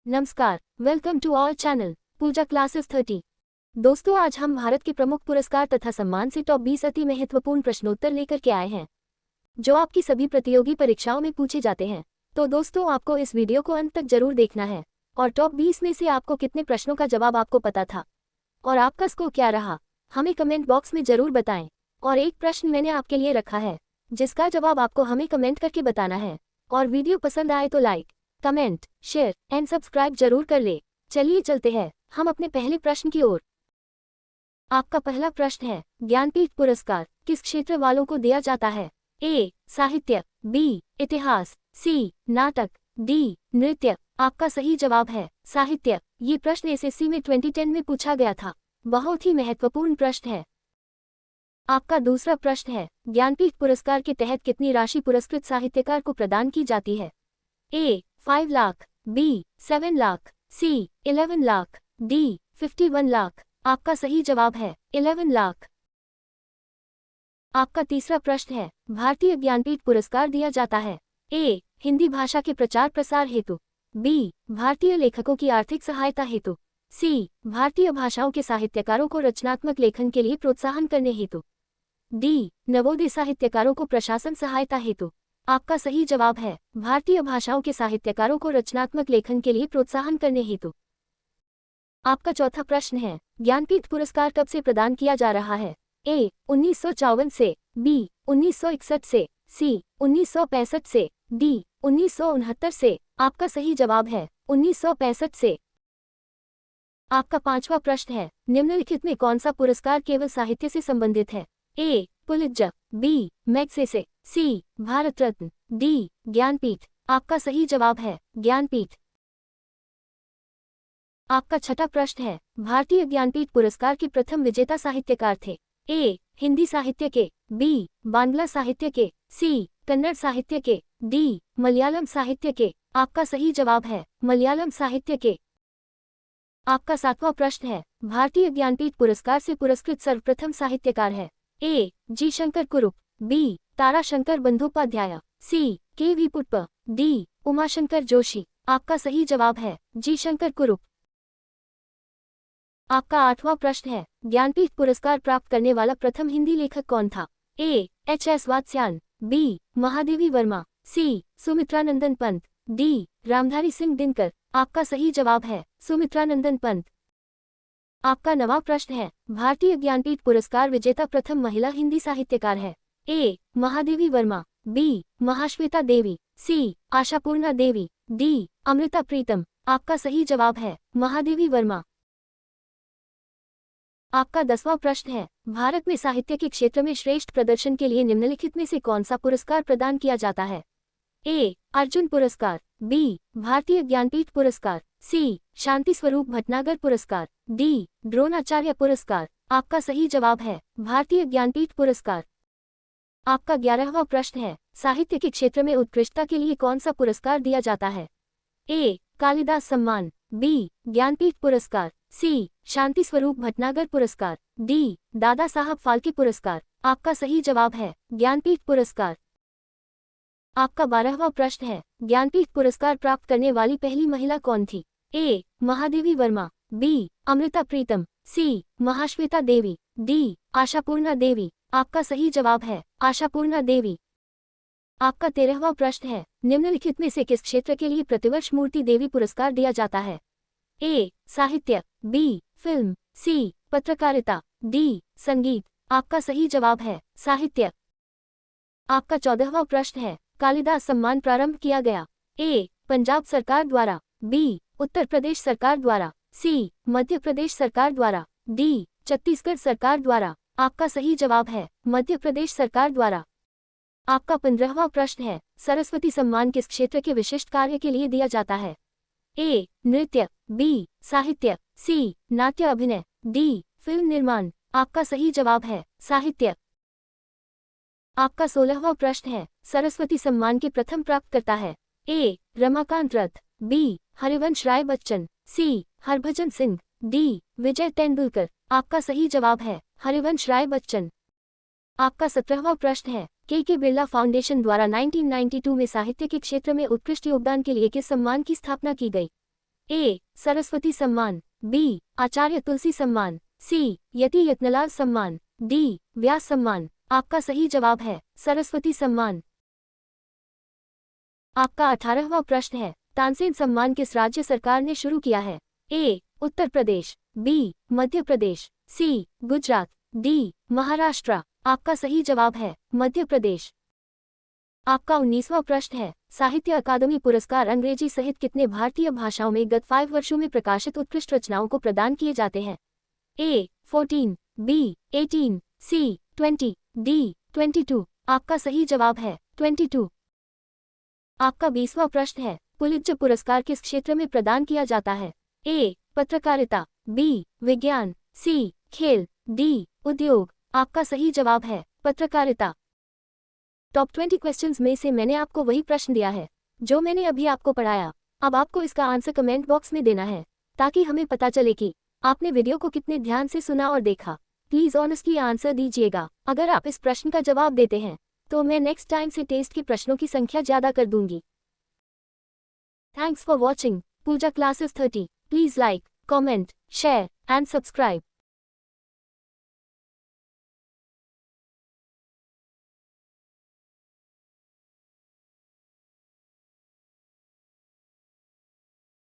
नमस्कार, welcome to our channel Pooja classes 30। दोस्तों, आज हम भारत के प्रमुख पुरस्कार तथा सम्मान से टॉप 20 अति महत्वपूर्ण प्रश्नोत्तर लेकर के आए हैं, जो आपकी सभी प्रतियोगी परीक्षाओं में पूछे जाते हैं। तो दोस्तों, आपको इस वीडियो को अंत तक जरूर देखना है। और टॉप 20 में से आपको कितने प्रश्नों का जवाब आपको पता था और आपका स्कोर क्या रहा, हमें कमेंट बॉक्स में जरूर बताएं। और एक प्रश्न मैंने आपके लिए रखा है, जिसका जवाब आपको हमें कमेंट करके बताना है। और वीडियो पसंद आए तो like, comment, share and subscribe जरूर कर ले। चलिए चलते हैं हम अपने पहले प्रश्न की ओर। आपका पहला प्रश्न है, ज्ञानपीठ पुरस्कार किस क्षेत्र वालों को दिया जाता है? ए. साहित्य, बी. इतिहास, सी. नाटक, डी. नृत्य। आपका सही जवाब है साहित्य। ये प्रश्न एसएससी में 2010 में पूछा गया था। बहुत ही महत्वपूर्ण प्रश्न है। आपका दूसरा प्रश्न है, ज्ञानपीठ पुरस्कार के तहत कितनी राशि पुरस्कृत साहित्यकार को प्रदान की जाती है? ए. 5 लाख, बी. 7 लाख, सी. 11 लाख, डी. 51 लाख। आपका सही जवाब है 11 लाख। आपका तीसरा प्रश्न है, भारतीय ज्ञानपीठ पुरस्कार दिया जाता है? ए. हिंदी भाषा के प्रचार प्रसार हेतु, बी. भारतीय लेखकों की आर्थिक सहायता हेतु, सी. भारतीय भाषाओं के साहित्यकारों को रचनात्मक लेखन के लिए प्रोत्साहन करने हेतु, डी. नवोदय साहित्यकारों को प्रशासन सहायता हेतु। आपका सही जवाब है भारतीय भाषाओं के साहित्यकारों को रचनात्मक लेखन के लिए प्रोत्साहन करने हेतु। आपका चौथा प्रश्न है, ज्ञानपीठ पुरस्कार कब से प्रदान किया जा रहा है? ए. 1954 से, बी. 1961 से, सी. 1965 से, डी. 1969 से। आपका सही जवाब है 1965 से। आपका पांचवा प्रश्न है, निम्नलिखित में कौन सा पुरस्कार केवल साहित्य से संबंधित है? A. Pulitzer, B. Magsaysay, C. Bharat Ratna, D. Jnanpith. आपका सही जवाब है ज्ञानपीठ। आपका छठा प्रश्न है, भारतीय ज्ञानपीठ पुरस्कार के प्रथम विजेता साहित्यकार थे? ए. हिंदी साहित्य के, बी. बांग्ला साहित्य के, सी. कन्नड़ साहित्य के, डी. मलयालम साहित्य के। आपका सही जवाब है मलयालम साहित्य के। आपका सातवां प्रश्न है, भारतीय ज्ञानपीठ पुरस्कार से पुरस्कृत सर्वप्रथम साहित्यकार है? ए. जी शंकर कुरुप, बी. ताराशंकर बंदोपाध्याय, सी. के वी पुष्प, डी. उमाशंकर जोशी। आपका सही जवाब है जी शंकर कुरुप। आपका आठवां प्रश्न है, ज्ञानपीठ पुरस्कार प्राप्त करने वाला प्रथम हिंदी लेखक कौन था? ए. एच.एस. वात्स्यायन, बी. महादेवी वर्मा, सी. सुमित्रानंदन पंत, डी. रामधारी सिंह दिनकर। आपका सही जवाब है सुमित्रानंदन पंत। आपका नवां प्रश्न है, भारतीय ज्ञानपीठ पुरस्कार विजेता प्रथम महिला हिंदी साहित्यकार है? ए. महादेवी वर्मा, बी. महाश्वेता देवी, सी. आशापूर्णा देवी, डी. अमृता प्रीतम। आपका सही जवाब है महादेवी वर्मा। आपका 10वां प्रश्न है, भारत में साहित्य के क्षेत्र में श्रेष्ठ प्रदर्शन के लिए निम्नलिखित में से कौन सा पुरस्कार प्रदान किया जाता है? ए. अर्जुन पुरस्कार, बी. भारतीय ज्ञानपीठ पुरस्कार, सी. शांति स्वरूप भटनागर पुरस्कार, डी. द्रोणाचार्य पुरस्कार। आपका सही जवाब है भारतीय ज्ञानपीठ पुरस्कार। आपका 11वां प्रश्न है, साहित्य के क्षेत्र में उत्कृष्टता के लिए कौन सा पुरस्कार दिया जाता है? ए. कालिदास सम्मान, बी. ज्ञानपीठ पुरस्कार, सी. शांति स्वरूप भटनागर पुरस्कार, डी. दादा साहब फाल्के पुरस्कार। आपका सही जवाब है ज्ञानपीठ पुरस्कार। आपका 12वां प्रश्न है, ज्ञानपीठ पुरस्कार प्राप्त करने वाली पहली महिला कौन थी? ए. महादेवी वर्मा, बी. अमृता प्रीतम, सी. महाश्वेता देवी, डी. आशापूर्णा देवी। आपका सही जवाब है आशापूर्णा देवी। आपका 13वां प्रश्न है, निम्नलिखित में से किस क्षेत्र के लिए प्रतिवर्ष मूर्ति देवी पुरस्कार दिया जाता है? ए. साहित्य, बी. फिल्म, सी. पत्रकारिता, डी. संगीत। आपका सही जवाब है साहित्य। आपका 14वां प्रश्न है, कालिदास सम्मान प्रारंभ किया गया? ए. पंजाब सरकार द्वारा, बी. उत्तर प्रदेश सरकार द्वारा, सी. मध्य प्रदेश सरकार द्वारा, डी. छत्तीसगढ़ सरकार द्वारा। आपका सही जवाब है मध्य प्रदेश सरकार द्वारा। आपका 15वां प्रश्न है, सरस्वती सम्मान किस क्षेत्र के विशिष्ट कार्य के लिए दिया जाता है? ए. नृत्य, बी. साहित्य, सी. नाट्य अभिनय, डी. फिल्म निर्माण। आपका सही जवाब है साहित्य। आपका 16वां प्रश्न है, सरस्वती सम्मान के प्रथम प्राप्तकर्ता है? ए. रमाकांत रथ, बी. हरिवंश राय बच्चन, सी. हरभजन सिंह, डी. विजय तेंदुलकर। आपका सही जवाब है हरिवंश राय बच्चन। आपका 17वां प्रश्न है, के बिरला फाउंडेशन द्वारा 1992 में साहित्य के क्षेत्र में उत्कृष्ट योगदान के लिए किस सम्मान की स्थापना की गई? ए सरस्वती सम्मान, बी आचार्य तुलसी सम्मान, सी यति यत्नलाल सम्मान, डी व्यास सम्मान। आपका सही जवाब है सरस्वती सम्मान। आपका 18वां प्रश्न है, तानसेन सम्मान किस राज्य सरकार ने शुरू किया है? ए उत्तर प्रदेश, बी मध्य प्रदेश, सी गुजरात, डी महाराष्ट्र। आपका सही जवाब है मध्य प्रदेश। आपका 19वां प्रश्न है, साहित्य अकादमी पुरस्कार अंग्रेजी सहित कितने भारतीय भाषाओं में गत 5 वर्षों में प्रकाशित उत्कृष्ट रचनाओं को प्रदान किए जाते हैं? ए 14, बी 18, सी 20, डी 22। आपका सही जवाब है 22। आपका 20वां प्रश्न है, पुलित्जर पुरस्कार किस क्षेत्र में प्रदान किया जाता है? ए पत्रकारिता, बी विज्ञान, सी खेल, डी उद्योग। आपका सही जवाब है पत्रकारिता। टॉप 20 क्वेश्चंस में से मैंने आपको वही प्रश्न दिया है जो मैंने अभी आपको पढ़ाया। अब आपको इसका आंसर कमेंट बॉक्स में देना है ताकि हमें पता चले कि आपने वीडियो को कितने ध्यान से सुना और देखा। प्लीज ऑनेस्टली आंसर दीजिएगा। अगर आप इस प्रश्न का जवाब देते हैं तो मैं नेक्स्ट टाइम से टेस्ट के प्रश्नों की संख्या ज्यादा कर दूंगी। Thanks for watching Pooja classes 30। Please like, comment, share and subscribe.